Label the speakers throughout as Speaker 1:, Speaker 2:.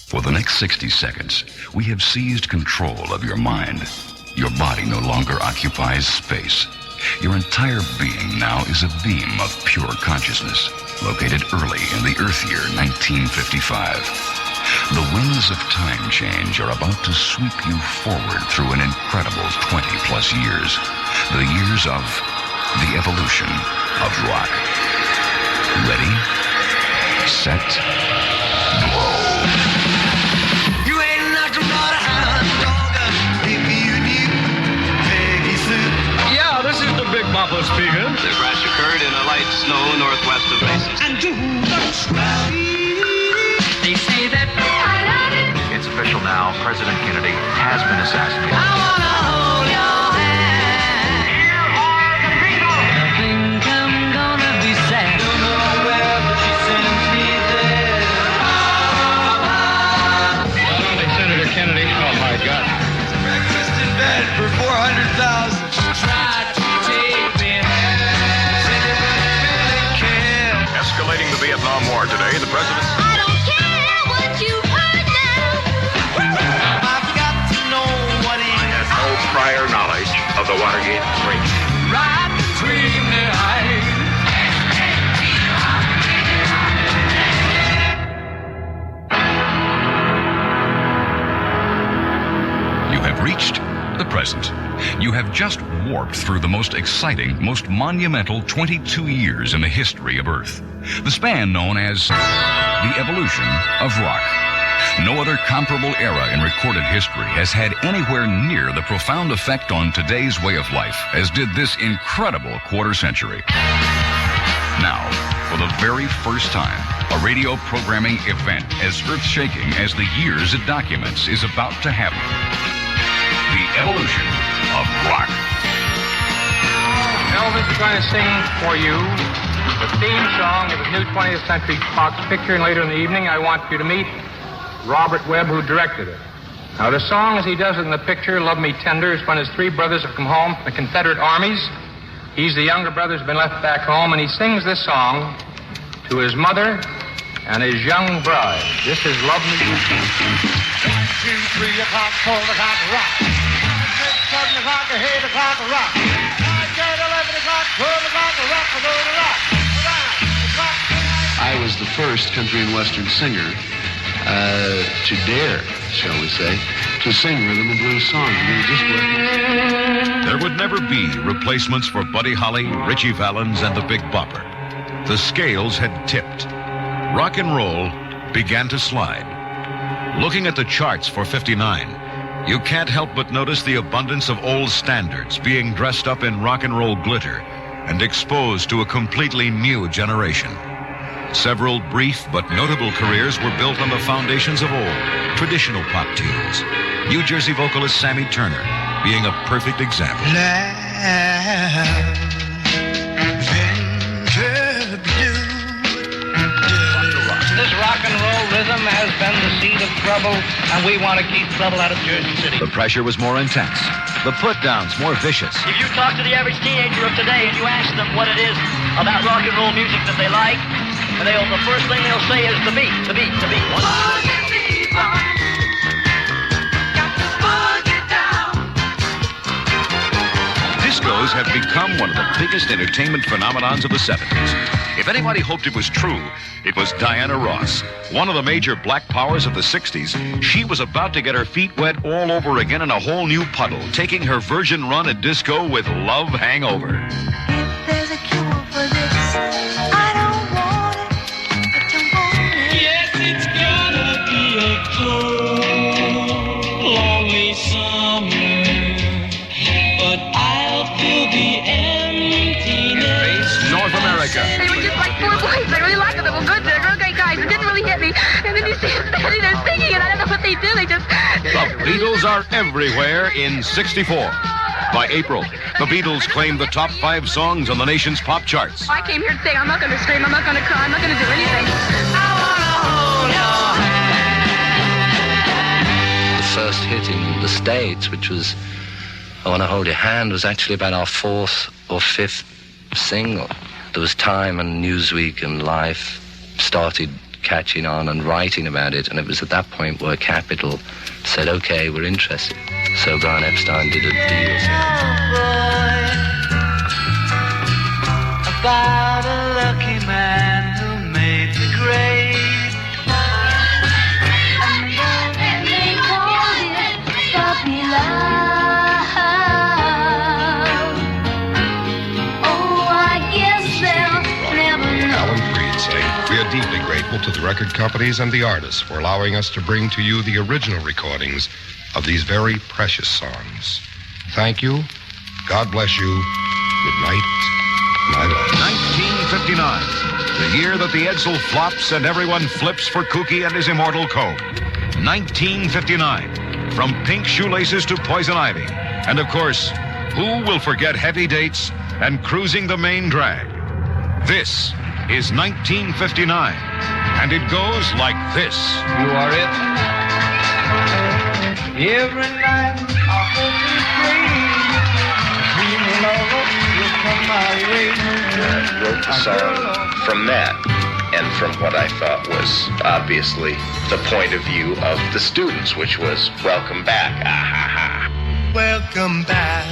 Speaker 1: For the next 60 seconds, we have seized control of your mind. Your body no longer occupies space. Your entire being now is a beam of pure consciousness, located early in the Earth year 1955. The winds of time change are about to sweep you forward through an incredible 20-plus years. The years of the evolution of rock. Ready, set, blow.
Speaker 2: You ain't nothing but a hound dog. If you knew Peggy Sue.
Speaker 3: Yeah, this is the Big Bopper speaking.
Speaker 4: The crash occurred in a light snow northwest of Macy's.
Speaker 2: And do the swell. They say that
Speaker 5: It's official now. President Kennedy has been assassinated.
Speaker 2: I wanna hold your hand.
Speaker 4: Here are the people.
Speaker 2: I think I'm gonna be sad. Don't know where, but she sends me there.
Speaker 3: Not only Senator Kennedy, oh my God.
Speaker 2: Breakfast in bed for 400,000. She tried to take me. Said it really care.
Speaker 5: Escalating the Vietnam War today, the president.
Speaker 6: I don't care what you've heard now.
Speaker 2: I've got to know what it is.
Speaker 5: No prior knowledge of the Watergate breach.
Speaker 2: Right between the eyes.
Speaker 1: You have reached the present. You have just warped through the most exciting, most monumental 22 years in the history of Earth. The span known as the evolution of rock. No other comparable era in recorded history has had anywhere near the profound effect on today's way of life as did this incredible quarter century. Now, for the very first time, a radio programming event as earth-shaking as the years it documents is about to happen. The evolution of rock.
Speaker 3: Elvis is going to sing for you the theme song of his new 20th Century Fox picture, and later in the evening I want you to meet Robert Webb, who directed it. Now, the song, as he does it in the picture, Love Me Tender, is when his three brothers have come home from the Confederate armies. He's the younger brother who's been left back home, and he sings this song to his mother and his young bride. This is Love Me Tender.
Speaker 2: 1, 2, 3 o'clock, 4 o'clock, rock. 6, 7 o'clock, 8 o'clock, rock. 9, 10, 11 o'clock, 12 o'clock, rock, rock, rock.
Speaker 7: I was the first country and western singer to dare, shall we say, to sing rhythm and blues songs. It just wasn't.
Speaker 5: There would never be replacements for Buddy Holly, Ritchie Valens, and the Big Bopper. The scales had tipped. Rock and roll began to slide. Looking at the charts for '59, you can't help but notice the abundance of old standards being dressed up in rock and roll glitter and exposed to a completely new generation. Several brief but notable careers were built on the foundations of old, traditional pop tunes. New Jersey vocalist Sammy Turner being a perfect example.
Speaker 3: This rock and roll rhythm has been the seed of trouble, and we want to keep trouble out of Jersey City.
Speaker 8: The pressure was more intense. The put-downs more vicious.
Speaker 9: If you talk to the average teenager of today and you ask them what it is about rock and roll music that they like, and the first thing they'll say is the beat, the beat, the beat.
Speaker 5: Discos have become one of the biggest entertainment phenomenons of the 70s. If anybody hoped it was true, it was Diana Ross, one of the major black powers of the 60s. She was about to get her feet wet all over again in a whole new puddle, taking her virgin run at disco with Love Hangover.
Speaker 6: If there's a cure for this, I don't want it. I don't want it.
Speaker 2: Yes, it's gonna be a cold, lonely summer, but I'll fill the emptiness.
Speaker 5: North America.
Speaker 6: They were just like four boys. I really liked them. They were good. They're real great guys. It didn't really hit me. And then you see them standing there singing, and I don't know what they do. They just...
Speaker 5: The Beatles are everywhere in '64. By April, the Beatles claimed the top 5 songs on the nation's pop charts.
Speaker 6: I came here to sing. I'm not going to scream. I'm not going to cry. I'm not going to do anything.
Speaker 2: I wanna hold your hand.
Speaker 10: The first hit in the States, which was I Want to Hold Your Hand, was actually about our 4th or 5th single. There was Time and Newsweek and Life started catching on and writing about it. And it was at that point where Capitol said, okay, we're interested. So Brian Epstein did a deal.
Speaker 2: About a lucky man who made the grade.
Speaker 6: And they called it puppy love. Oh, I guess they'll never know.
Speaker 11: Alan Freed saying, we are deeply grateful to the record companies and the artists for allowing us to bring to you the original recordings of these very precious songs. Thank you. God bless you. Good night. My love.
Speaker 5: 1959, the year that the Edsel flops and everyone flips for Kooky and his immortal comb. 1959, from Pink Shoelaces to Poison Ivy. And of course, who will forget Heavy Dates and Cruising the Main Drag? This is 1959, and it goes like this.
Speaker 2: You are it. Every night I hope you dream love will come my way.
Speaker 12: Wrote the song from that, and from what I thought was obviously the point of view of the students, which was welcome back. Ah ha ha.
Speaker 2: Welcome back.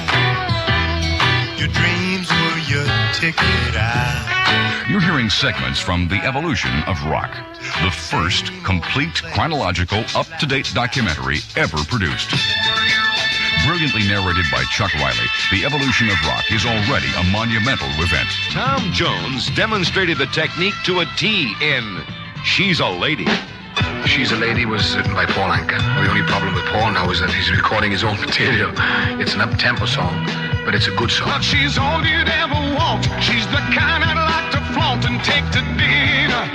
Speaker 2: Your dreams were your ticket out.
Speaker 1: You're hearing segments from The Evolution of Rock, the first complete chronological, up-to-date documentary ever produced. Brilliantly narrated by Chuck Riley, The Evolution of Rock is already a monumental event.
Speaker 5: Tom Jones demonstrated the technique to a T in She's a Lady.
Speaker 13: She's a Lady was written by Paul Anka. The only problem with Paul now is that he's recording his own material. It's an up-tempo song, but it's a good song.
Speaker 2: But she's all you'd ever want. She's the kind I'd like to flaunt and take to dinner.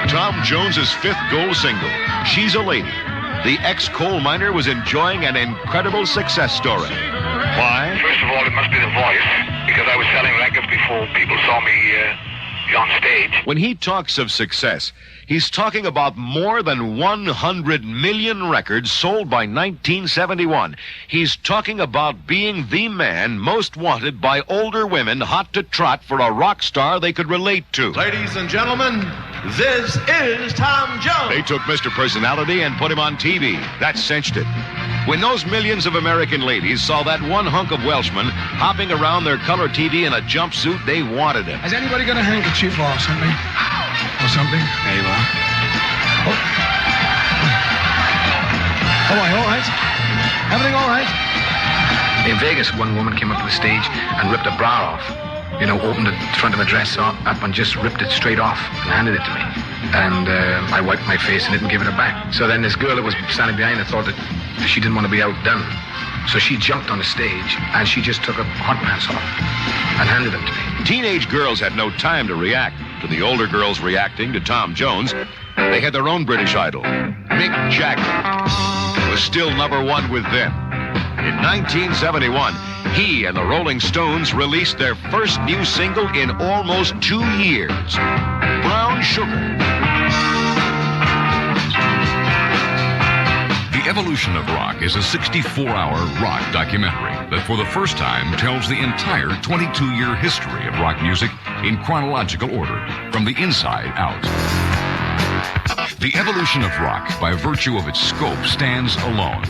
Speaker 5: Tom Jones's fifth gold single, She's a Lady. The ex-coal miner was enjoying an incredible success story. Why?
Speaker 14: First of all, it must be the voice, because I was selling records before people saw me on stage.
Speaker 5: When he talks of success, he's talking about more than 100 million records sold by 1971. He's talking about being the man most wanted by older women hot to trot for a rock star they could relate to.
Speaker 2: Ladies and gentlemen, this is Tom Jones.
Speaker 5: They took Mr. Personality and put him on TV. That cinched it. When those millions of American ladies saw that one hunk of Welshman hopping around their color TV in a jumpsuit, they wanted him.
Speaker 13: Has anybody got a handkerchief or something? Or something? There you are. All right. Everything all right? In Vegas, one woman came up to the stage and ripped a bra off. You know, opened the front of a dress up and just ripped it straight off and handed it to me. And I wiped my face and didn't give it back. So then this girl that was standing behind her thought that she didn't want to be outdone. So she jumped on the stage and she just took her hot pants off and handed them to me.
Speaker 5: Teenage girls had no time to react to the older girls reacting to Tom Jones. They had their own British idol. Mick Jagger was still #1 with them. In 1971, he and the Rolling Stones released their first new single in almost 2 years, Brown Sugar.
Speaker 1: The Evolution of Rock is a 64-hour rock documentary that for the first time tells the entire 22-year history of rock music in chronological order, from the inside out. The Evolution of Rock, by virtue of its scope, stands alone.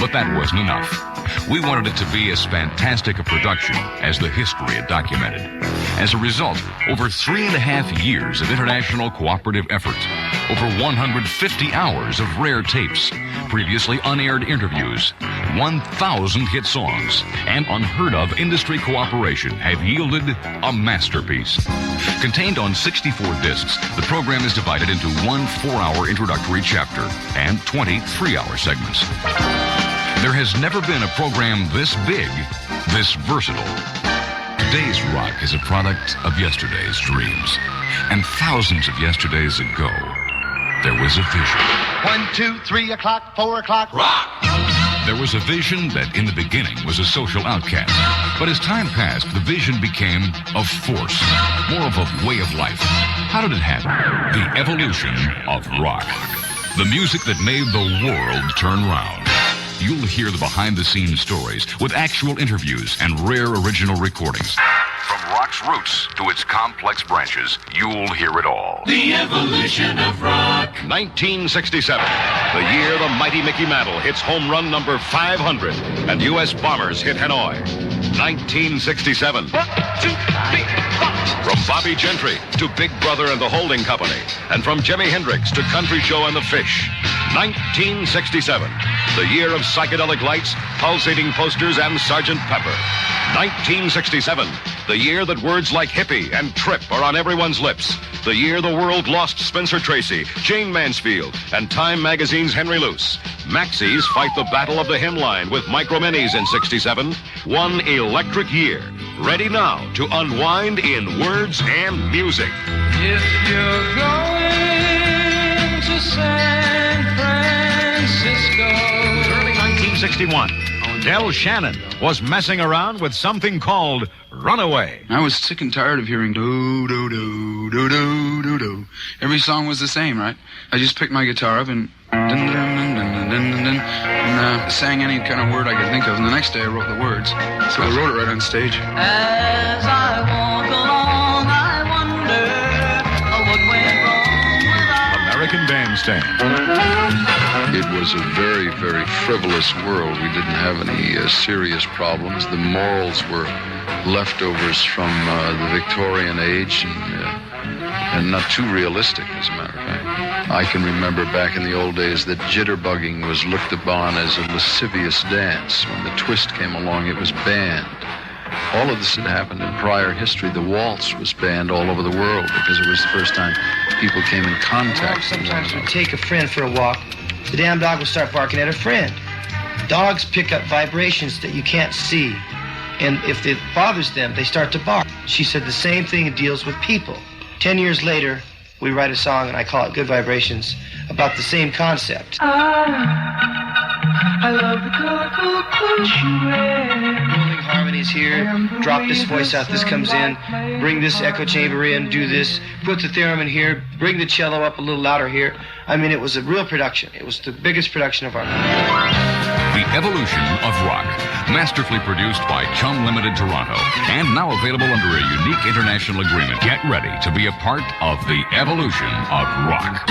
Speaker 1: But that wasn't enough. We wanted it to be as fantastic a production as the history it documented. As a result, over 3.5 years of international cooperative effort, over 150 hours of rare tapes, previously unaired interviews, 1,000 hit songs, and unheard-of industry cooperation have yielded a masterpiece. Contained on 64 discs, the program is divided into one 4-hour introductory chapter and 20 3-hour segments. There has never been a program this big, this versatile. Today's rock is a product of yesterday's dreams. And thousands of yesterdays ago, there was a vision.
Speaker 2: 1, 2, 3 o'clock, 4 o'clock, rock!
Speaker 1: There was a vision that in the beginning was a social outcast. But as time passed, the vision became a force, more of a way of life. How did it happen? The evolution of rock. The music that made the world turn round. You'll hear the behind-the-scenes stories with actual interviews and rare original recordings. From rock's roots to its complex branches, you'll hear it all.
Speaker 15: The evolution of rock.
Speaker 5: 1967, the year the mighty Mickey Mantle hits home run number 500 and U.S. bombers hit Hanoi. 1967. 1, 2, 3, 4. From Bobby Gentry to Big Brother and the Holding Company, and from Jimi Hendrix to Country Joe and the Fish. 1967, the year of psychedelic lights, pulsating posters, and Sgt. Pepper. 1967, the year that words like hippie and trip are on everyone's lips. The year the world lost Spencer Tracy, Jane Mansfield, and Time Magazine's Henry Luce. Maxis fight the battle of the hymnline with Micro Minis in 67. One electric year. Ready now to unwind in words and music.
Speaker 15: If you're going to San Francisco.
Speaker 16: Early 1961, Del Shannon was messing around with something called Runaway.
Speaker 17: I was sick and tired of hearing do-do-do-do-do-do-do. Every song was the same, right? I just picked my guitar up and sang any kind of word I could think of, and the next day I wrote the words. So I wrote it right on stage.
Speaker 15: As I walk along, I wonder what went wrong without
Speaker 16: American Bandstand.
Speaker 7: It was a very, very frivolous world. We didn't have any serious problems. The morals were leftovers from the Victorian age and not too realistic, as a matter of fact. I can remember back in the old days that jitterbugging was looked upon as a lascivious dance. When the twist came along, it was banned. All of this had happened in prior history. The waltz was banned all over the world because it was the first time people came in contact.
Speaker 18: Sometimes we'd take a friend for a walk. The damn dog would start barking at a friend. Dogs pick up vibrations that you can't see. And if it bothers them, they start to bark. She said the same thing deals with people. 10 years later, we write a song, and I call it Good Vibrations, about the same concept.
Speaker 15: I love the colorful clothes you wear.
Speaker 18: Building harmonies here, drop this voice out, this comes in, bring this echo chamber in, do this, put the theremin here, bring the cello up a little louder here. I mean, it was a real production. It was the biggest production of our life.
Speaker 1: The Evolution of Rock, masterfully produced by CHUM Limited Toronto, and now available under a unique international agreement. Get ready to be a part of the evolution of rock.